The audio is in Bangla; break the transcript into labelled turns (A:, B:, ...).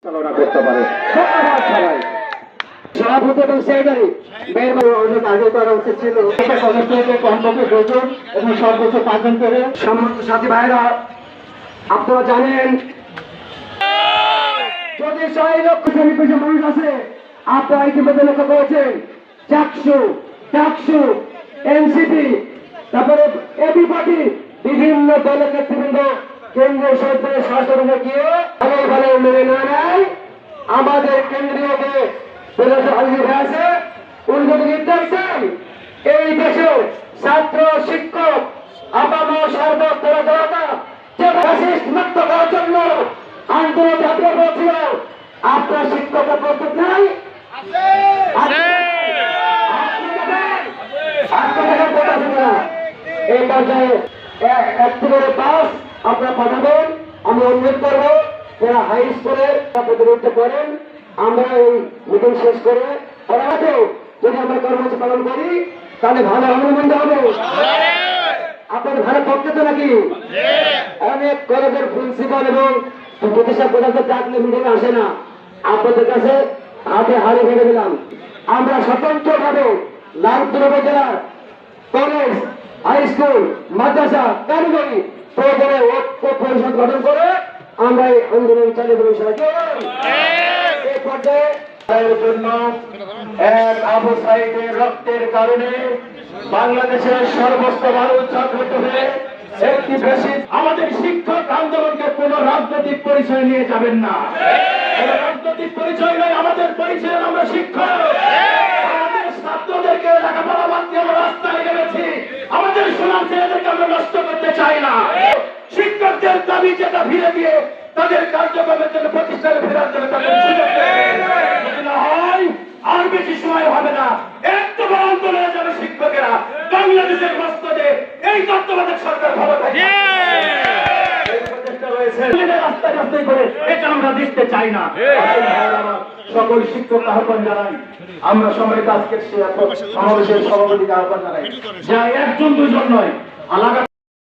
A: চালনা করতে পারে। ধন্যবাদ সবাই। সভাপতি এবং সেক্রেটারি অনেক আগে করা উচিত ছিল। কমপক্ষে 2 জন এবং সর্বোচ্চ 5 জন করে। সম্মানিত সাথী ভাইরা, আপনারা জানেন যদি 6 লক্ষ বেশি মানুষ আছে, আপনারা ইতিমধ্যে লক্ষ্য করেছেন চাকসু এনসিপি তারপরে এবি পার্টি বিভিন্ন দলের নেতৃবৃন্দ কেন্দ্রীয় সরকারের শাসনে গিয়ে ভালো মেনে না নেয় আমাদের কেন্দ্রীয় আছে উনি যদি নির্দেশ দেন এই দেশে ছাত্র শিক্ষক আপামর সর্বস্তর জনতা যে ফ্যাসিস্ট মুক্ত করার জন্য আন্দোলন ঝাঁপিয়ে পড়েছিল, আপনার শিক্ষকরা প্রস্তুত নাই? এই পর্যায়ে 1 থেকে 5 আপনারা পাঠাবেন। আমি অনুরোধ করবো যারা হাই স্কুলে প্রতিনিধিত্ব করেন, আমরা এই মিটিং শেষ করে যদি আমরা কর্মসূচি পালন করি তাহলে ভালো আনন্দ হবে। আপনাদের ভালো পক্ষে তো নাকি? অনেক কলেজের প্রিন্সিপাল এবং প্রতিষ্ঠা প্রধান ডাকলে মিটিং আসে না। আপনাদের কাছে হাতে হাড়ি ভেঙে দিলাম, আমরা স্বতন্ত্র ভাবে লালপুর উপজেলার কলেজ হাই স্কুল মাদ্রাসা কারিগরি প্রয়োজনে ঐক্য পরিষদ গঠন করে আমরা এই আন্দোলন চালিয়ে দেবো। এই পর্যায়ে জন্য এক আবু সাইদের রক্তের কারণে বাংলাদেশের সর্বস্ত মানুষ জাগ্রত হয়ে একটি বেশি আমাদের শিক্ষক আন্দোলনকে কোন রাজনৈতিক পরিচয় নিয়ে যাবেন না। রাজনৈতিক পরিচয় নয় আমাদের পরিচয়, আমরা শিক্ষক। আমাদের ছাত্রদেরকে লেখাপড়া বাদ দিয়ে আমরা রাস্তায় নেমেছি। আমাদের সোনার ছেলেদেরকে আমরা নষ্ট করতে চাই না। শিক্ষকদের দাবি যেটা ফিরে দিয়ে তাদের কার্যক্রমের জন্য প্রতিষ্ঠানে ফেরার জন্য আর বেশি সময় হবে না। একটু আন্দোলনে যাবে শিক্ষকেরা। বাংলাদেশের মস্তদে এই তত্ত্বাবধায়ক সরকার ভালো থাকে রাস্তায় রাস্তায় করে এটা আমরা দেখতে চাই না। সকল শিক্ষক আহ্বান জানাই, আমরা সবাইকে আজকের সমাবেশের সভাপতিকে আহ্বান জানাই যা 1 জন 2 জন নয়, আলাদা